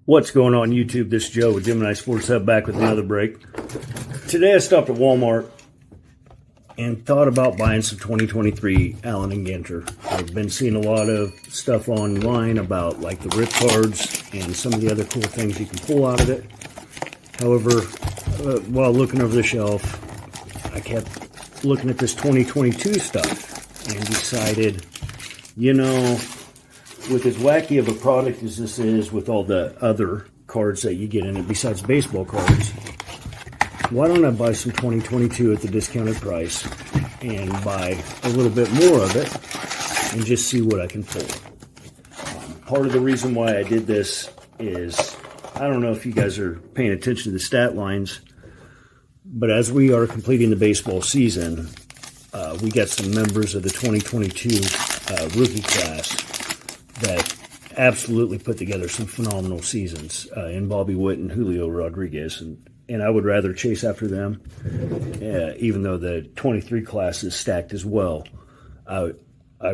What's going on YouTube? This is Joe with Gemini Sports Hub back with another break. Today I stopped at Wal Mart and thought about buying some 2023 Allen and Ginter. I've been seeing a lot of stuff online about like the rip cards and some of the other cool things you can pull out of it. However, while looking over the shelf, I kept looking at this 2022 stuff and decided, you know, with as wacky of a product as this is, with all the other cards that you get in it besides baseball cards, why don't I buy some 2022 at the discounted price and buy a little bit more of it and just see what I can pull. Part of the reason why I did this is, I don't know if you guys are paying attention to the stat lines, but as we are completing the baseball season, we got some members of the 2022 rookie class that absolutely put together some phenomenal seasons in Bobby and Julio Rodriguez, and I would rather chase after them, even though the 23 class is stacked as well. I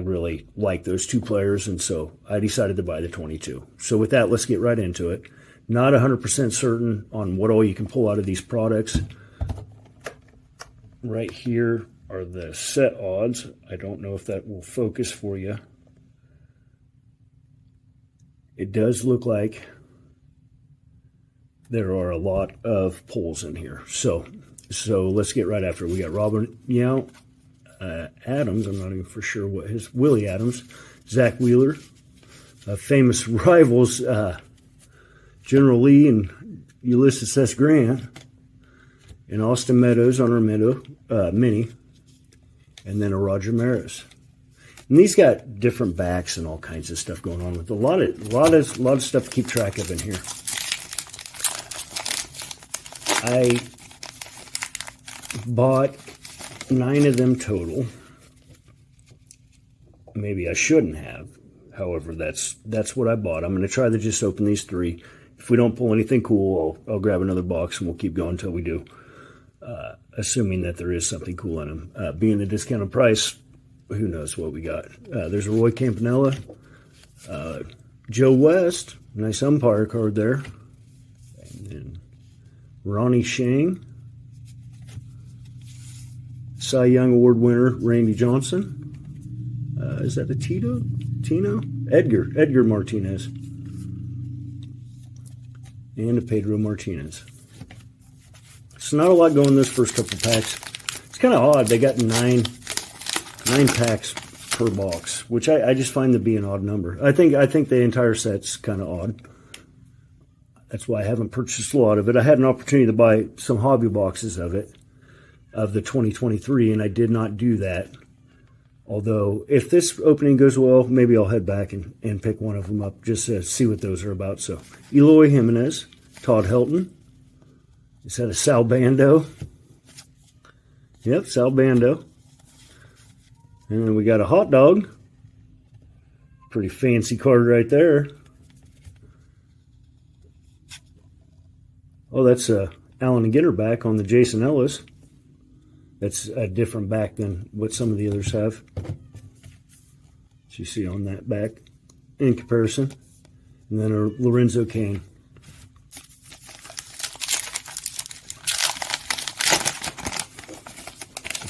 really like those two players, and so I decided to buy the 22. So with that, let's get right into it. Not 100% certain on what all you can pull out of these products. Right here are the set odds. I don't know if that will focus for you. It does look like there are a lot of pulls in here. So let's get right after it. We got Robert Adams. I'm not even for sure what his, Willie Adams, Zach Wheeler, famous rivals, General Lee and Ulysses S. Grant, and Austin Meadows on our mini, and then a Roger Maris. And these got different backs and all kinds of stuff going on with a lot of stuff to keep track of in here. I bought 9 of them total. Maybe I shouldn't have. However, that's what I bought. I'm going to try to just open these 3. If we don't pull anything cool, I'll grab another box and we'll keep going until we do. Assuming that there is something cool in them. Being the discounted price, who knows what we got. There's a Roy Campanella, Joe West, nice umpire card there, and then Ronnie Shang, Cy Young Award winner Randy Johnson. Is that a Tino? Edgar Martinez, and a Pedro Martinez. So not a lot going in this first couple packs. It's kind of odd. They got 9 packs per box, which I just find to be an odd number. I think the entire set's kind of odd. That's why I haven't purchased a lot of it. I had an opportunity to buy some hobby boxes of it, of the 2023, and I did not do that. Although, if this opening goes well, maybe I'll head back and pick one of them up just to see what those are about. So, Eloy Jimenez, Todd Helton. Is that a Sal Bando? Yep, Sal Bando. And then we got a hot dog. Pretty fancy card right there. Oh, that's Allen and Ginter back on the Jason Ellis. That's a different back than what some of the others have. So you see on that back in comparison. And then a Lorenzo Cain.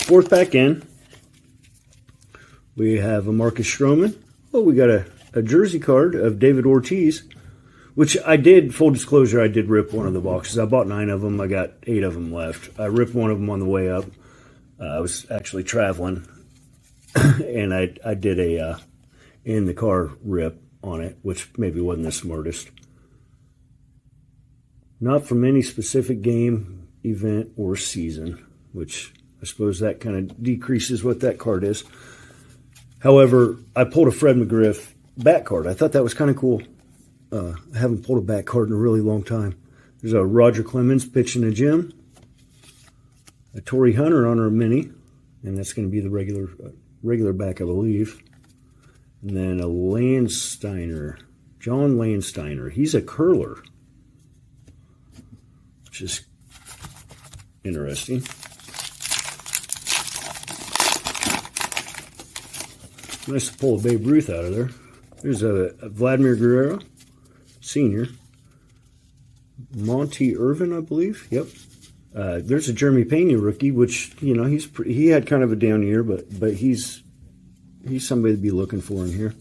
Fourth pack in. We have a Marcus Stroman. Oh, we got a jersey card of David Ortiz, which I did, full disclosure, I did rip one of the boxes. I bought 9 of them. I got 8 of them left. I ripped one of them on the way up. I was actually traveling, and I did a in the car rip on it, which maybe wasn't the smartest. Not from any specific game, event, or season, which I suppose that kind of decreases what that card is. However, I pulled a Fred McGriff back card. I thought that was kind of cool. I haven't pulled a back card in a really long time. There's a Roger Clemens pitching a gym. A Torrey Hunter on our mini. And that's going to be the regular back, I believe. And then a Landsteiner. John Landsteiner. He's a curler. Which is interesting. Nice to pull a Babe Ruth out of there. There's a Vladimir Guerrero, Sr., Monty Irvin, I believe. Yep. There's a Jeremy Pena rookie, which, you know, he had kind of a down year, but he's somebody to be looking for in here.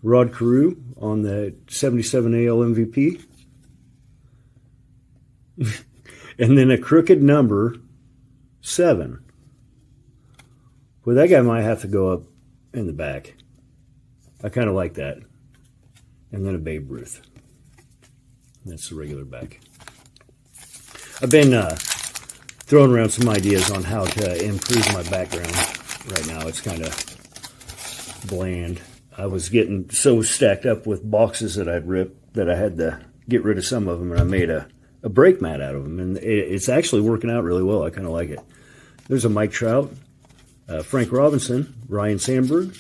Rod Carew on the 77 AL MVP. And then a crooked number 7. Well, that guy might have to go up in the back. I kind of like that. And then a Babe Ruth. That's the regular back. I've been throwing around some ideas on how to improve my background right now. It's kind of bland. I was getting so stacked up with boxes that I'd ripped that I had to get rid of some of them, and I made a brake mat out of them, and it's actually working out really well. I kind of like it. There's a Mike Trout, Frank Robinson, Ryan Sandberg,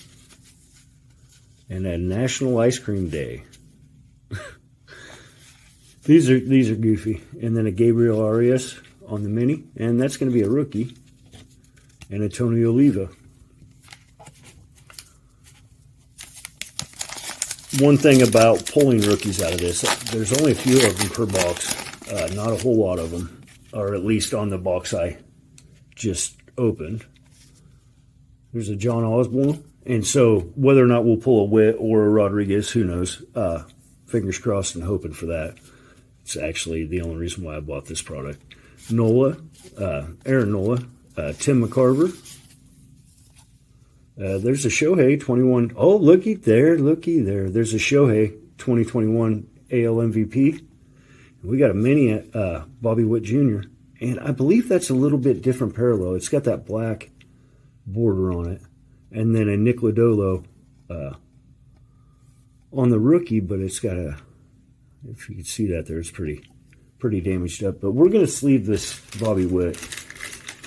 and a National Ice Cream Day. These are goofy. And then a Gabriel Arias on the mini, and that's going to be a rookie, and a Tony Oliva. One thing about pulling rookies out of this, there's only a few of them per box, not a whole lot of them, or at least on the box I just opened. There's a John Osborne, and so whether or not we'll pull a Witt or a Rodriguez, who knows? Fingers crossed and hoping for that. It's actually the only reason why I bought this product. Nola, Aaron Nola, Tim McCarver. There's a Shohei 21. Oh, looky there. There's a Shohei 2021 AL MVP. We got a mini Bobby Witt Jr. And I believe that's a little bit different parallel. It's got that black border on it. And then a Nick Lodolo on the rookie, but it's got a, if you can see that there, it's pretty damaged up. But we're going to sleeve this Bobby Witt.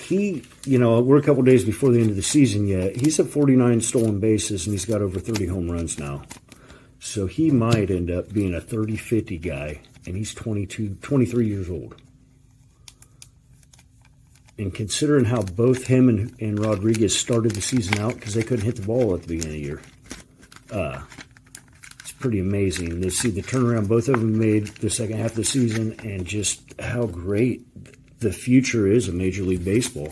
He, you know, we're a couple days before the end of the season yet. He's at 49 stolen bases, and he's got over 30 home runs now. So he might end up being a 30-50 guy, and he's 23 years old. And considering how both him and Rodriguez started the season out, because they couldn't hit the ball at the beginning of the year, it's pretty amazing to see the turnaround both of them made the second half of the season, and just how great the future is of Major League Baseball.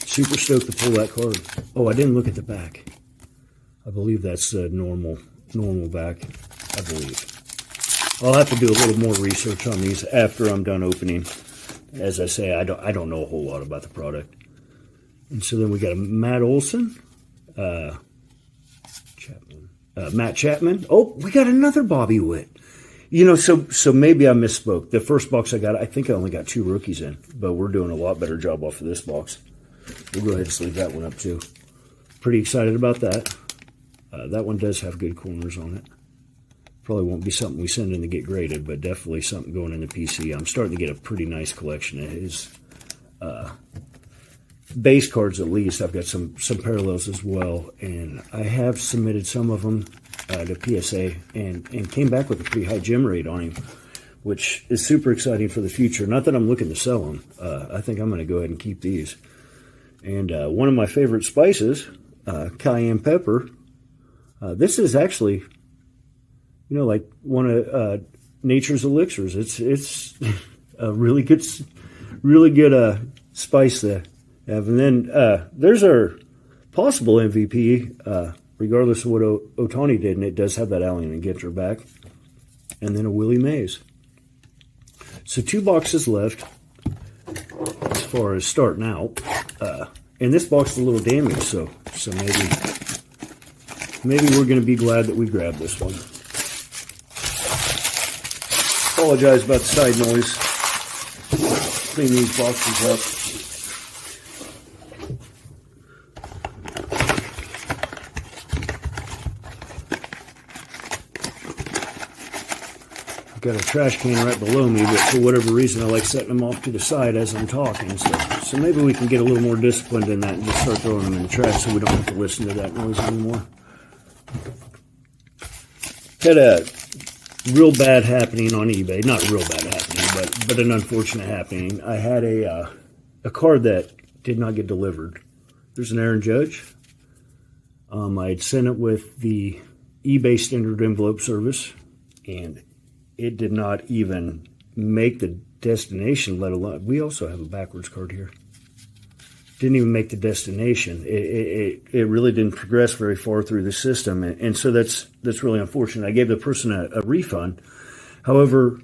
Super stoked to pull that card. Oh, I didn't look at the back. I believe that's a normal back, I believe. I'll have to do a little more research on these after I'm done opening. As I say, I don't know a whole lot about the product. And so then we got a Matt Olson, Matt Chapman. Oh, we got another Bobby Witt. You know, so maybe I misspoke. The first box I got, I think I only got 2 rookies in, but we're doing a lot better job off of this box. We'll go ahead and sleeve that one up too. Pretty excited about that. That one does have good corners on it. Probably won't be something we send in to get graded, but definitely something going in the PC. I'm starting to get a pretty nice collection of his base cards, at least. I've got some parallels as well, and I have submitted some of them to PSA and came back with a pretty high gem rate on him, which is super exciting for the future. Not that I'm looking to sell them. I think I'm going to go ahead and keep these. And one of my favorite spices, cayenne pepper. This is actually, you know, like one of nature's elixirs. It's a really good spice to have. And then there's our possible MVP, regardless of what Ohtani did, and it does have that Allen and Ginter back. And then a Willie Mays. So 2 boxes left as far as starting out. And this box is a little damaged, so maybe we're going to be glad that we grabbed this one. Apologize about the side noise. Clean these boxes up. Got a trash can right below me, but for whatever reason I like setting them off to the side as I'm talking, so maybe we can get a little more disciplined in that and just start throwing them in the trash so we don't have to listen to that noise anymore. Had a real bad happening on eBay. Not real bad happening, but an unfortunate happening. I had a card that did not get delivered. There's an Aaron Judge. I had sent it with the eBay standard envelope service, and it did not even make the destination, let alone, we also have a backwards card here. Didn't even make the destination. It really didn't progress very far through the system, and so that's really unfortunate. I gave the person a refund. However,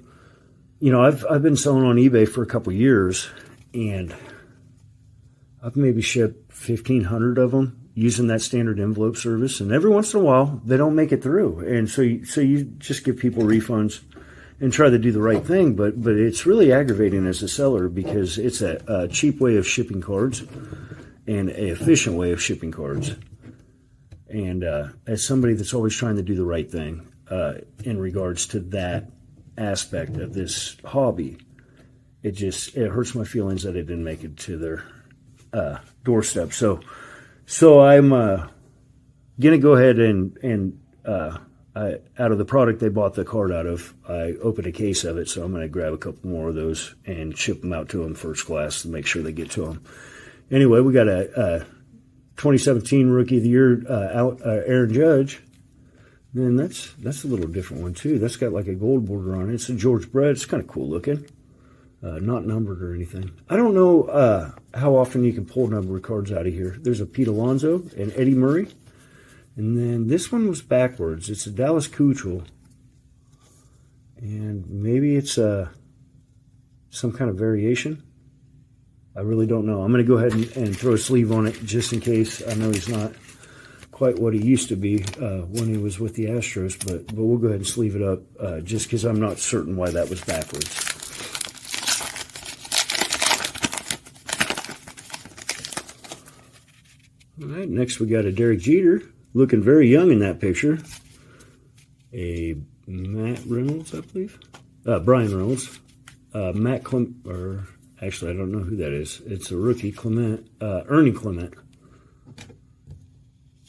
you know, I've been selling on eBay for a couple years, and I've maybe shipped 1,500 of them using that standard envelope service, and every once in a while they don't make it through, and so you just give people refunds and try to do the right thing, but it's really aggravating as a seller because it's a cheap way of shipping cards and an efficient way of shipping cards. And as somebody that's always trying to do the right thing in regards to that aspect of this hobby, it hurts my feelings that it didn't make it to their doorstep. So I'm gonna go ahead and out of the product they bought the card out of, I opened a case of it, so I'm going to grab a couple more of those and ship them out to them first class to make sure they get to them. Anyway, we got a 2017 Rookie of the Year, Aaron Judge. And that's a little different one too. That's got like a gold border on it. It's a George Brett. It's kind of cool looking. Not numbered or anything. I don't know how often you can pull numbered cards out of here. There's a Pete Alonso and Eddie Murray. And then this one was backwards. It's a Dallas Keuchel. And maybe it's some kind of variation. I really don't know. I'm going to go ahead and throw a sleeve on it just in case. I know he's not quite what he used to be when he was with the Astros, but we'll go ahead and sleeve it up just because I'm not certain why that was backwards. All right, next we got a Derek Jeter. Looking very young in that picture. A Matt Reynolds, I believe. Brian Reynolds. Matt Clement, or actually I don't know who that is. It's a rookie, Clement, Ernie Clement.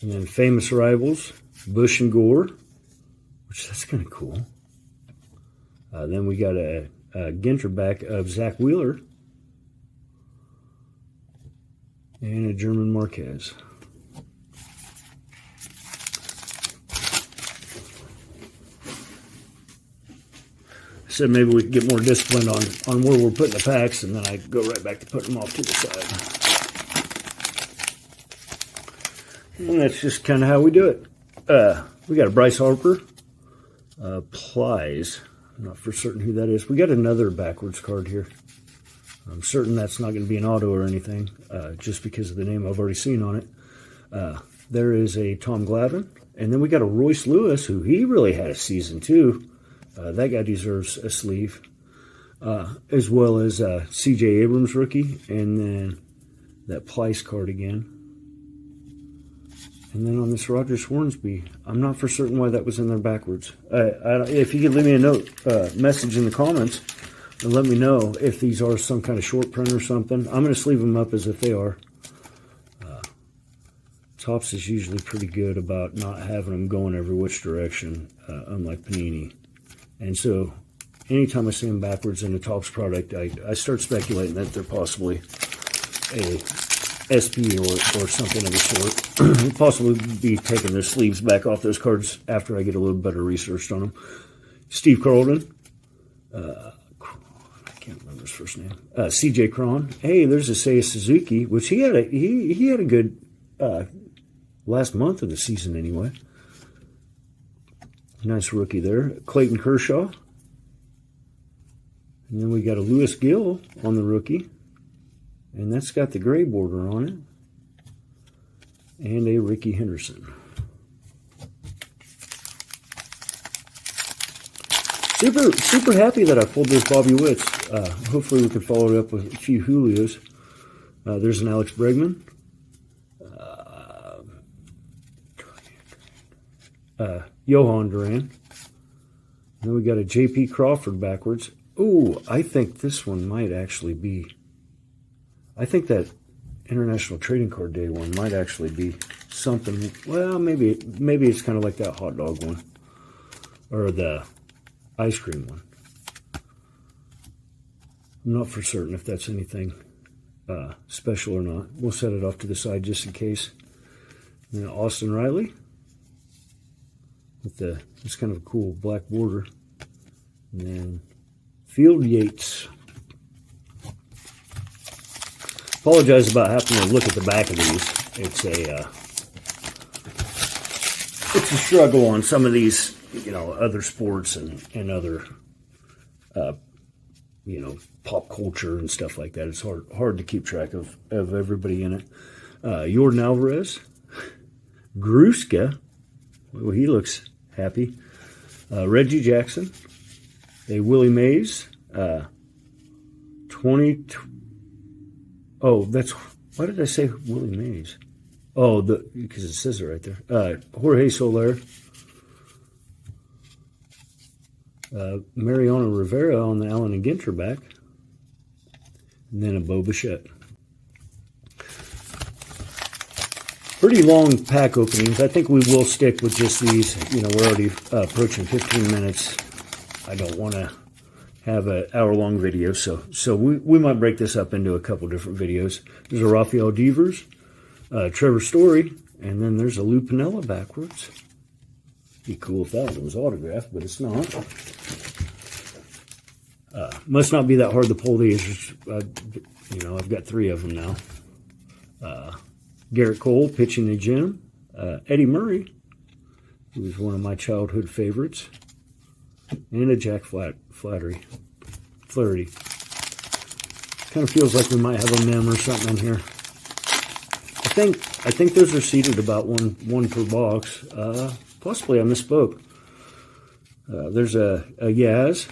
And then Famous Rivals, Bush and Gore, which that's kind of cool. Then we got a Ginter back of Zach Wheeler. And a German Marquez. Said maybe we could get more disciplined on where we're putting the packs, and then I go right back to putting them off to the side. And that's just kind of how we do it. We got a Bryce Harper, Plies. I'm not for certain who that is. We got another backwards card here. I'm certain that's not going to be an auto or anything, just because of the name I've already seen on it. There is a Tom Glavine, and then we got a Royce Lewis, who he really had a season too. That guy deserves a sleeve, as well as C.J. Abrams rookie, and then that Plies card again. And then on this Roger Swansby, I'm not for certain why that was in there backwards. If you could leave me a note, message in the comments, and let me know if these are some kind of short print or something. I'm going to sleeve them up as if they are. Topps is usually pretty good about not having them going every which direction, unlike Panini. And so anytime I see them backwards in a Topps product, I start speculating that they're possibly a SP or something of the sort. Possibly be taking their sleeves back off those cards after I get a little better research on them. Steve Carlton. I can't remember his first name. CJ Cron. Hey, there's a Seiya Suzuki, which he had a good last month of the season anyway. Nice rookie there. Clayton Kershaw. And then we got a Lewis Gill on the rookie. And that's got the gray border on it. And a Ricky Henderson. Super happy that I pulled this Bobby Witts. Hopefully we can follow it up with a few Julios. There's an Alex Bregman. Johan Duran. And then we got a J.P. Crawford backwards. Ooh, I think this one might actually be... I think that International Trading Card Day one might actually be something... Well, maybe it's kind of like that hot dog one. Or the ice cream one. I'm not for certain if that's anything special or not. We'll set it off to the side just in case. And then Austin Riley. With it's kind of a cool black border. And then Field Yates. Apologize about having to look at the back of these. It's a struggle on some of these, you know, other sports and other, you know, pop culture and stuff like that. It's hard to keep track of everybody in it. Jordan Alvarez, Gruska, well, he looks happy. Reggie Jackson, a Willie Mays, 20. Oh, that's, why did I say Willie Mays? Oh, because it says it right there. Jorge Soler, Mariano Rivera on the Allen and Ginter back, and then a Bo Bichette. Pretty long pack openings. I think we will stick with just these. You know, we're already approaching 15 minutes. I don't want to have an hour-long video, so we might break this up into a couple different videos. There's a Rafael Devers, Trevor Story, and then there's a Lou Piniella backwards. Be cool if that one was autographed, but it's not. Must not be that hard to pull these. You know, I've got 3 of them now. Garrett Cole pitching the gym. Eddie Murray, who was one of my childhood favorites. And a Jack Flaherty. Kind of feels like we might have a mem or something in here. I think those are seated about one per box. Possibly I misspoke. There's a Yaz.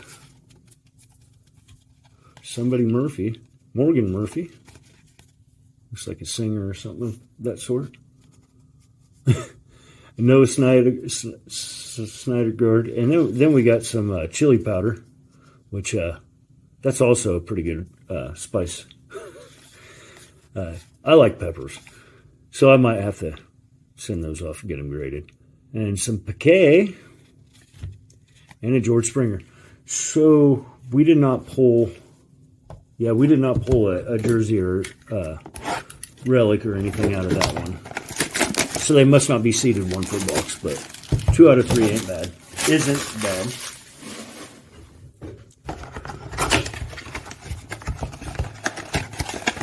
Morgan Murphy. Looks like a singer or something of that sort. Noah Syndergaard. And then we got some chili powder, which that's also a pretty good spice. I like peppers, so I might have to send those off and get them graded. And some Piquet and a George Springer. So we did not pull, a jersey or relic or anything out of that one. So they must not be seated one per box, but 2 out of 3 ain't bad. Isn't bad.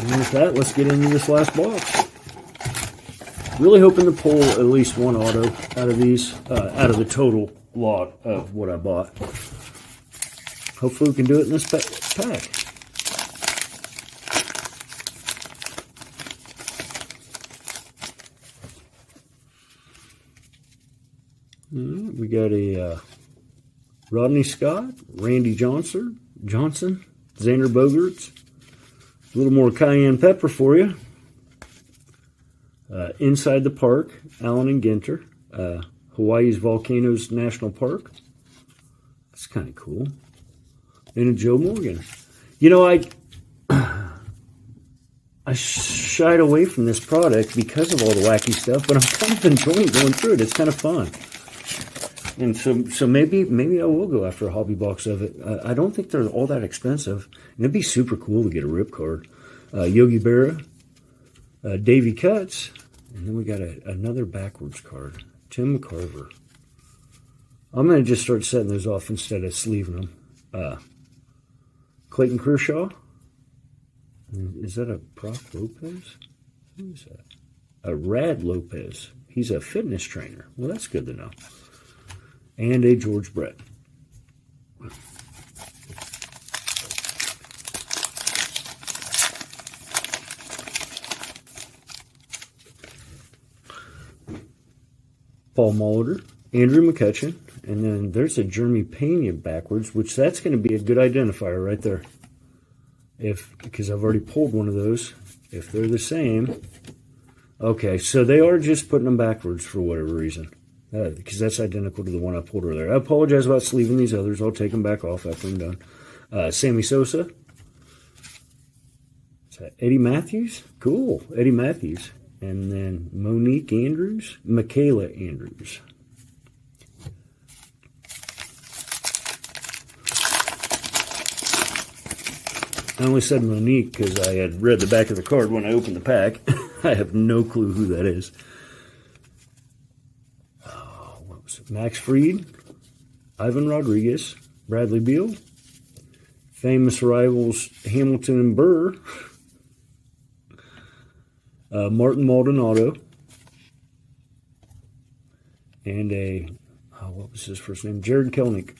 And with that, let's get into this last box. Really hoping to pull at least one auto out of these, out of the total lot of what I bought. Hopefully we can do it in this pack. We got a Rodney Scott, Randy Johnson, Xander Bogaerts. A little more cayenne pepper for you. Inside the Park, Allen and Ginter. Hawaii's Volcanoes National Park. That's kind of cool. And a Joe Morgan. You know, I shied away from this product because of all the wacky stuff, but I'm kind of enjoying going through it. It's kind of fun. And so maybe I will go after a hobby box of it. I don't think they're all that expensive. And it'd be super cool to get a rip card. Yogi Berra, Davey Cutts, and then we got another backwards card. Tim McCarver. I'm going to just start setting those off instead of sleeving them. Clayton Kershaw. Is that a Brock Lopez? Who is that? A Rad Lopez. He's a fitness trainer. Well, that's good to know. And a George Brett. Paul Molitor, Andrew McCutchen, and then there's a Jeremy Pena backwards, which that's going to be a good identifier right there. Because I've already pulled one of those. If they're the same. Okay, so they are just putting them backwards for whatever reason. Because that's identical to the one I pulled earlier. I apologize about sleeving these others. I'll take them back off after I'm done. Sammy Sosa. Is that Eddie Matthews? Cool, Eddie Matthews. And then Monique Andrews, Michaela Andrews. I only said Monique because I had read the back of the card when I opened the pack. I have no clue who that is. What was it? Max Fried, Ivan Rodriguez, Bradley Beal, Famous rivals Hamilton and Burr. Martin Maldonado. And what was his first name? Jared Kelnick.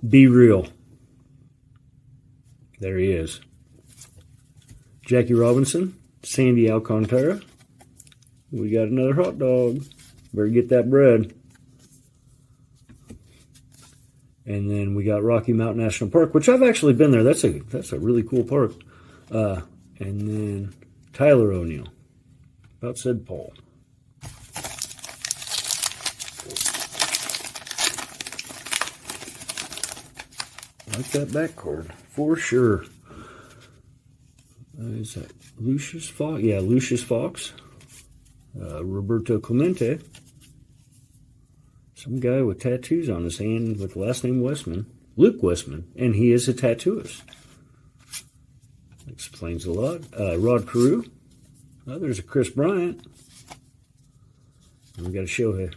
Be Real. There he is. Jackie Robinson. Sandy Alcantara. We got another hot dog. Better get that bread. And then we got Rocky Mountain National Park, which I've actually been there. That's a really cool park. And then Tyler O'Neill. About said Paul. Like that back card for sure. Is that Lucius Fox? Yeah, Lucius Fox. Roberto Clemente. Some guy with tattoos on his hand with the last name Westman. Luke Westman. And he is a tattooist. Explains a lot. Rod Carew. There's a Chris Bryant. And we got a Shohei.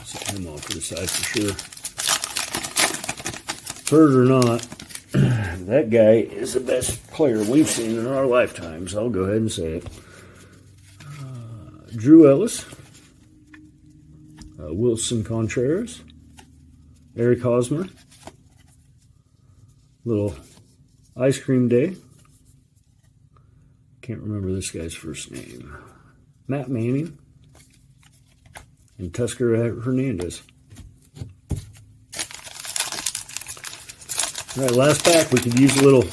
Set him off to the side for sure. Heard or not, that guy is the best player we've seen in our lifetimes. I'll go ahead and say it. Drew Ellis. Wilson Contreras. Eric Hosmer. Little ice cream day. Can't remember this guy's first name. Matt Manning. And Tusker Hernandez. All right, last pack. We could use a little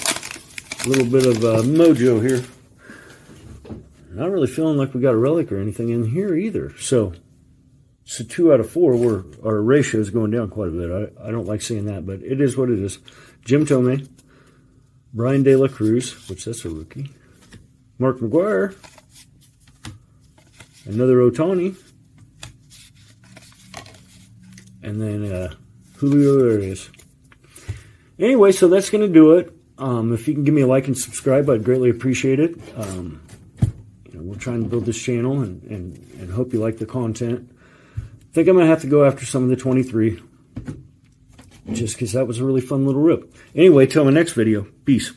bit of mojo here. Not really feeling like we got a relic or anything in here either. So 2 out of 4. Our ratio is going down quite a bit. I don't like seeing that, but it is what it is. Jim Tomei, Brian De La Cruz, which that's a rookie. Mark McGuire, another Ohtani, and then Julio Arias. Anyway, so that's going to do it. If you can give me a like and subscribe, I'd greatly appreciate it. We're trying to build this channel and hope you like the content. I think I'm going to have to go after some of the 23 just because that was a really fun little rip. Anyway, till my next video. Peace.